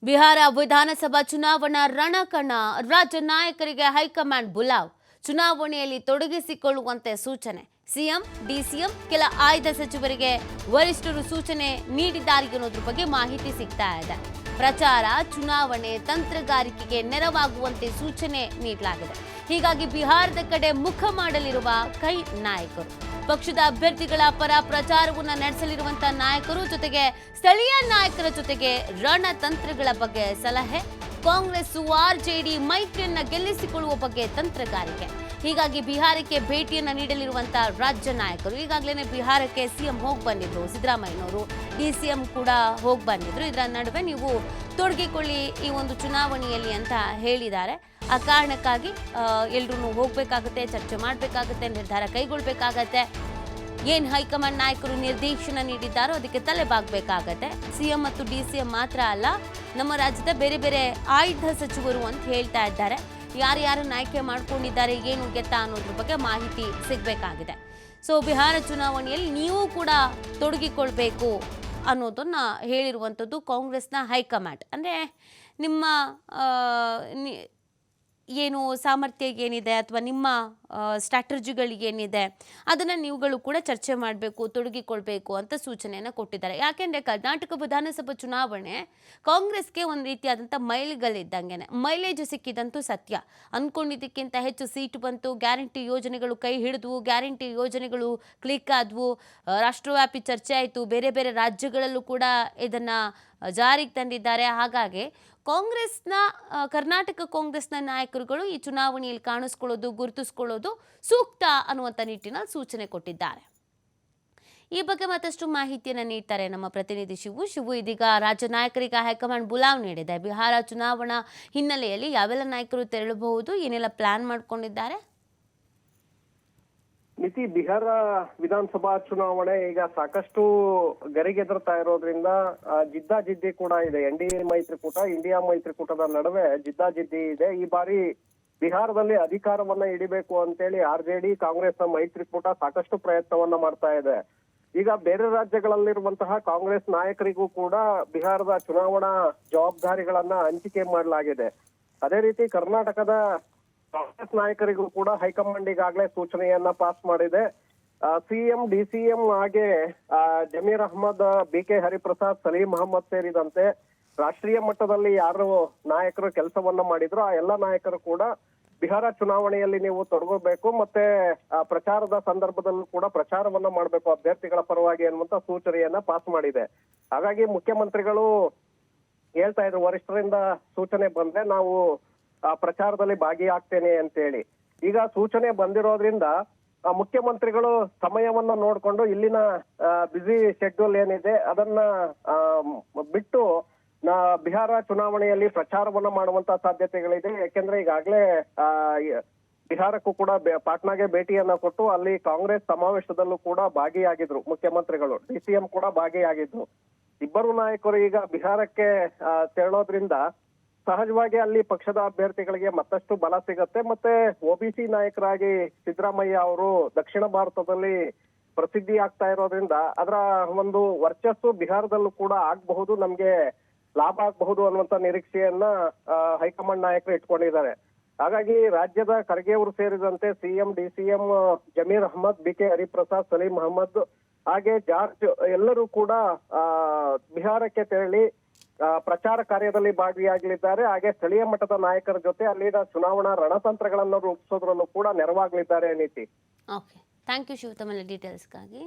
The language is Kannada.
ಬಿಹಾರ ವಿಧಾನಸಭಾ ಚುನಾವಣಾ ರಣಕಣ ರಾಜ್ಯ ನಾಯಕರಿಗೆ ಹೈಕಮಾಂಡ್ ಬುಲಾವ್ ಚುನಾವಣೆಯಲ್ಲಿ ತೊಡಗಿಸಿಕೊಳ್ಳುವಂತೆ ಸೂಚನೆ ಸಿಎಂ ಡಿಸಿಎಂ ಕೆಲ ಆಯ್ದ ಸಚಿವರಿಗೆ ವರಿಷ್ಠರು ಸೂಚನೆ ನೀಡಿದ್ದಾರೆ ಅನ್ನೋದ್ರ ಬಗ್ಗೆ ಮಾಹಿತಿ ಸಿಗ್ತಾ ಇದೆ. ಪ್ರಚಾರ ಚುನಾವಣೆ ತಂತ್ರಗಾರಿಕೆಗೆ ನೆರವಾಗುವಂತೆ ಸೂಚನೆ ನೀಡಲಾಗಿದೆ. ಹೀಗಾಗಿ ಬಿಹಾರದ ಕಡೆ ಮುಖ ಮಾಡಲಿರುವ ಕೈ ನಾಯಕರು ಪಕ್ಷದ ಅಭ್ಯರ್ಥಿಗಳ ಪರ ಪ್ರಚಾರವನ್ನು ನಡೆಸಲಿರುವಂತಹ ನಾಯಕರು ಜೊತೆಗೆ ಸ್ಥಳೀಯ ನಾಯಕರ ಜೊತೆಗೆ ರಣತಂತ್ರಗಳ ಬಗ್ಗೆ ಸಲಹೆ, ಕಾಂಗ್ರೆಸ್ ಆರ್ಜೆಡಿ ಮೈತ್ರಿಯನ್ನ ಗೆಲ್ಲಿಸಿಕೊಳ್ಳುವ ಬಗ್ಗೆ ತಂತ್ರಗಾರಿಕೆ. ಹೀಗಾಗಿ ಬಿಹಾರಕ್ಕೆ ಭೇಟಿಯನ್ನ ನೀಡಲಿರುವಂತಹ ರಾಜ್ಯ ನಾಯಕರು ಈಗಾಗಲೇ ಬಿಹಾರಕ್ಕೆ ಸಿಎಂ ಹೋಗಿ ಬಂದಿದ್ರು, ಸಿದ್ದರಾಮಯ್ಯನವರು ಡಿಸಿಎಂ ಕೂಡ ಹೋಗಿ ಬಂದಿದ್ರು. ಇದರ ನಡುವೆ ನೀವು ತೊಡಗಿಕೊಳ್ಳಿ ಈ ಒಂದು ಚುನಾವಣೆಯಲ್ಲಿ ಅಂತ ಹೇಳಿದ್ದಾರೆ. ಆ ಕಾರಣಕ್ಕಾಗಿ ಎಲ್ರೂ ಹೋಗ್ಬೇಕಾಗತ್ತೆ, ಚರ್ಚೆ ಮಾಡಬೇಕಾಗತ್ತೆ, ನಿರ್ಧಾರ ಕೈಗೊಳ್ಳಬೇಕಾಗತ್ತೆ. ಏನ್ ಹೈಕಮಾಂಡ್ ನಾಯಕರು ನಿರ್ದೇಶನ ನೀಡಿದ್ದಾರೋ ಅದಕ್ಕೆ ತಲೆ ಬಾಗಬೇಕಾಗತ್ತೆ. ಸಿಎಂ ಮತ್ತು ಡಿಸಿಎಂ ಮಾತ್ರ ಅಲ್ಲ, ನಮ್ಮ ರಾಜ್ಯದ ಬೇರೆ ಬೇರೆ ಆಯ್ದ ಸಚಿವರು ಅಂತ ಹೇಳ್ತಾ ಇದ್ದಾರೆ. ಯಾರ್ಯಾರನ್ನ ಆಯ್ಕೆ ಮಾಡ್ಕೊಂಡಿದ್ದಾರೆ, ಏನು ಗೆತ್ತಾ ಅನ್ನೋದ್ರ ಬಗ್ಗೆ ಮಾಹಿತಿ ಸಿಗಬೇಕಾಗಿದೆ. ಸೊ ಬಿಹಾರ ಚುನಾವಣೆಯಲ್ಲಿ ನೀವು ಕೂಡ ತೊಡಗಿಕೊಳ್ಬೇಕು ಅನ್ನೋದನ್ನ ಹೇಳಿರುವಂಥದ್ದು ಕಾಂಗ್ರೆಸ್ನ ಹೈಕಮಾಂಡ್. ಅಂದರೆ ನಿಮ್ಮ ಏನು ಸಾಮರ್ಥ್ಯ ಏನಿದೆ ಅಥವಾ ನಿಮ್ಮ ಸ್ಟ್ರಾಟಜಿಗಳಿಗೇನಿದೆ ಅದನ್ನು ನೀವುಗಳು ಕೂಡ ಚರ್ಚೆ ಮಾಡಬೇಕು, ತೊಡಗಿಕೊಳ್ಬೇಕು ಅಂತ ಸೂಚನೆಯನ್ನು ಕೊಟ್ಟಿದ್ದಾರೆ. ಯಾಕೆಂದರೆ ಕರ್ನಾಟಕ ವಿಧಾನಸಭಾ ಚುನಾವಣೆ ಕಾಂಗ್ರೆಸ್ಗೆ ಒಂದು ರೀತಿಯಾದಂಥ ಮೈಲಿಗಲ್ಲಿದ್ದಂಗೆ, ಮೈಲೇಜ್ ಸಿಕ್ಕಿದಂತೂ ಸತ್ಯ. ಅಂದ್ಕೊಂಡಿದ್ದಕ್ಕಿಂತ ಹೆಚ್ಚು ಸೀಟು ಬಂತು, ಗ್ಯಾರಂಟಿ ಯೋಜನೆಗಳು ಕೈ ಹಿಡಿದ್ವು, ಗ್ಯಾರಂಟಿ ಯೋಜನೆಗಳು ಕ್ಲಿಕ್ ಆದವು, ರಾಷ್ಟ್ರವ್ಯಾಪಿ ಚರ್ಚೆ ಆಯಿತು, ಬೇರೆ ಬೇರೆ ರಾಜ್ಯಗಳಲ್ಲೂ ಕೂಡ ಇದನ್ನು ಜಾರಿಗೆ ತಂದಿದ್ದಾರೆ. ಹಾಗಾಗಿ ಕರ್ನಾಟಕ ಕಾಂಗ್ರೆಸ್ನ ನಾಯಕರುಗಳು ಈ ಚುನಾವಣೆಯಲ್ಲಿ ಕಾಣಿಸ್ಕೊಳ್ಳೋದು, ಗುರುತಿಸ್ಕೊಳ್ಳೋದು ಸೂಕ್ತ ಅನ್ನುವಂಥ ನಿಟ್ಟಿನಲ್ಲಿ ಸೂಚನೆ ಕೊಟ್ಟಿದ್ದಾರೆ. ಈ ಬಗ್ಗೆ ಮತ್ತಷ್ಟು ಮಾಹಿತಿಯನ್ನು ನೀಡ್ತಾರೆ ನಮ್ಮ ಪ್ರತಿನಿಧಿ ಶಿವು ಇದೀಗ ರಾಜ್ಯ ನಾಯಕರಿಗೆ ಹೈಕಮಾಂಡ್ ಬುಲಾವ್ ನೀಡಿದೆ. ಬಿಹಾರ ಚುನಾವಣಾ ಹಿನ್ನೆಲೆಯಲ್ಲಿ ಯಾವೆಲ್ಲ ನಾಯಕರು ತೆರಳಬಹುದು, ಏನೆಲ್ಲ ಪ್ಲಾನ್ ಮಾಡ್ಕೊಂಡಿದ್ದಾರೆ? ಮಿತಿ ಬಿಹಾರ ವಿಧಾನಸಭಾ ಚುನಾವಣೆ ಈಗ ಸಾಕಷ್ಟು ಗರಿಗೆದರ್ತಾ ಇರೋದ್ರಿಂದ ಜಿದ್ದಾಜಿದ್ದಿ ಕೂಡ ಇದೆ. ಎನ್ಡಿಎ ಮೈತ್ರಿಕೂಟ, ಇಂಡಿಯಾ ಮೈತ್ರಿಕೂಟದ ನಡುವೆ ಜಿದ್ದಾಜಿದ್ದಿ ಇದೆ. ಈ ಬಾರಿ ಬಿಹಾರದಲ್ಲಿ ಅಧಿಕಾರವನ್ನ ಹಿಡಿಬೇಕು ಅಂತೇಳಿ ಆರ್ಜೆಡಿ ಕಾಂಗ್ರೆಸ್ನ ಮೈತ್ರಿಕೂಟ ಸಾಕಷ್ಟು ಪ್ರಯತ್ನವನ್ನ ಮಾಡ್ತಾ ಇದೆ. ಈಗ ಬೇರೆ ರಾಜ್ಯಗಳಲ್ಲಿರುವಂತಹ ಕಾಂಗ್ರೆಸ್ ನಾಯಕರಿಗೂ ಕೂಡ ಬಿಹಾರದ ಚುನಾವಣಾ ಜವಾಬ್ದಾರಿಗಳನ್ನ ಹಂಚಿಕೆ ಮಾಡಲಾಗಿದೆ. ಅದೇ ರೀತಿ ಕರ್ನಾಟಕದ ಕಾಂಗ್ರೆಸ್ ನಾಯಕರಿಗೂ ಕೂಡ ಹೈಕಮಾಂಡ್ ಈಗಾಗಲೇ ಸೂಚನೆಯನ್ನ ಪಾಸ್ ಮಾಡಿದೆ. ಸಿಎಂ ಡಿಸಿಎಂ ಹಾಗೆ ಜಮೀರ್ ಅಹ್ಮದ್, ಬಿಕೆ ಹರಿಪ್ರಸಾದ್, ಸಲೀಂ ಅಹ್ಮದ್ ಸೇರಿದಂತೆ ರಾಷ್ಟ್ರೀಯ ಮಟ್ಟದಲ್ಲಿ ಯಾರು ನಾಯಕರು ಕೆಲಸವನ್ನ ಮಾಡಿದ್ರು ಆ ಎಲ್ಲ ನಾಯಕರು ಕೂಡ ಬಿಹಾರ ಚುನಾವಣೆಯಲ್ಲಿ ನೀವು ತೊಡಗಬೇಕು, ಮತ್ತೆ ಪ್ರಚಾರದ ಸಂದರ್ಭದಲ್ಲೂ ಕೂಡ ಪ್ರಚಾರವನ್ನ ಮಾಡಬೇಕು ಅಭ್ಯರ್ಥಿಗಳ ಪರವಾಗಿ ಅನ್ನುವಂತ ಸೂಚನೆಯನ್ನ ಪಾಸ್ ಮಾಡಿದೆ. ಹಾಗಾಗಿ ಮುಖ್ಯಮಂತ್ರಿಗಳು ಹೇಳ್ತಾ ಇದ್ರು, ವರಿಷ್ಠರಿಂದ ಸೂಚನೆ ಬಂದ್ರೆ ನಾವು ಪ್ರಚಾರದಲ್ಲಿ ಭಾಗಿಯಾಗ್ತೇನೆ ಅಂತೇಳಿ. ಈಗ ಸೂಚನೆ ಬಂದಿರೋದ್ರಿಂದ ಮುಖ್ಯಮಂತ್ರಿಗಳು ಸಮಯವನ್ನ ನೋಡ್ಕೊಂಡು ಇಲ್ಲಿನ ಬ್ಯುಸಿ ಶೆಡ್ಯೂಲ್ ಏನಿದೆ ಅದನ್ನ ಬಿಟ್ಟು ಬಿಹಾರ ಚುನಾವಣೆಯಲ್ಲಿ ಪ್ರಚಾರವನ್ನ ಮಾಡುವಂತ ಸಾಧ್ಯತೆಗಳಿದೆ. ಯಾಕೆಂದ್ರೆ ಈಗಾಗಲೇ ಬಿಹಾರಕ್ಕೂ ಕೂಡ ಪಾಟ್ನಾಗೆ ಭೇಟಿಯನ್ನ ಕೊಟ್ಟು ಅಲ್ಲಿ ಕಾಂಗ್ರೆಸ್ ಸಮಾವೇಶದಲ್ಲೂ ಕೂಡ ಭಾಗಿಯಾಗಿದ್ರು ಮುಖ್ಯಮಂತ್ರಿಗಳು, ಡಿಸಿಎಂ ಕೂಡ ಭಾಗಿಯಾಗಿದ್ರು. ಇಬ್ಬರು ನಾಯಕರು ಈಗ ಬಿಹಾರಕ್ಕೆ ತೆರಳೋದ್ರಿಂದ ಸಹಜವಾಗಿ ಅಲ್ಲಿ ಪಕ್ಷದ ಅಭ್ಯರ್ಥಿಗಳಿಗೆ ಮತ್ತಷ್ಟು ಬಲ ಸಿಗತ್ತೆ. ಮತ್ತೆ ಒಬಿಸಿ ನಾಯಕರಾಗಿ ಸಿದ್ದರಾಮಯ್ಯ ಅವರು ದಕ್ಷಿಣ ಭಾರತದಲ್ಲಿ ಪ್ರಸಿದ್ಧಿ ಆಗ್ತಾ ಇರೋದ್ರಿಂದ ಅದರ ಒಂದು ವರ್ಚಸ್ಸು ಬಿಹಾರದಲ್ಲೂ ಕೂಡ ಆಗಬಹುದು, ನಮ್ಗೆ ಲಾಭ ಆಗಬಹುದು ಅನ್ನುವಂತ ನಿರೀಕ್ಷೆಯನ್ನ ಹೈಕಮಾಂಡ್ ನಾಯಕರು ಇಟ್ಕೊಂಡಿದ್ದಾರೆ. ಹಾಗಾಗಿ ರಾಜ್ಯದ ಖರ್ಗೆ ಅವರು ಸೇರಿದಂತೆ CM DCM Zameer Ahmed, BK Hariprasad, Saleem Ahmed ಹಾಗೆ ಜಾರ್ಜ್ ಎಲ್ಲರೂ ಕೂಡ ಬಿಹಾರಕ್ಕೆ ತೆರಳಿ ಪ್ರಚಾರ ಕಾರ್ಯದಲ್ಲಿ ಭಾಗಿಯಾಗಲಿದ್ದಾರೆ. ಹಾಗೆ ಸ್ಥಳೀಯ ಮಟ್ಟದ ನಾಯಕರ ಜೊತೆ ಅಲ್ಲಿನ ಚುನಾವಣಾ ರಣತಂತ್ರಗಳನ್ನು ರೂಪಿಸೋದ್ರಲ್ಲೂ ಕೂಡ ನೆರವಾಗಲಿದ್ದಾರೆ ನೀತಿ. ಓಕೆ, ಥ್ಯಾಂಕ್ ಯು ಶಿವ, ತಮ್ಮ ಡೀಟೇಲ್ಸ್ಗಾಗಿ.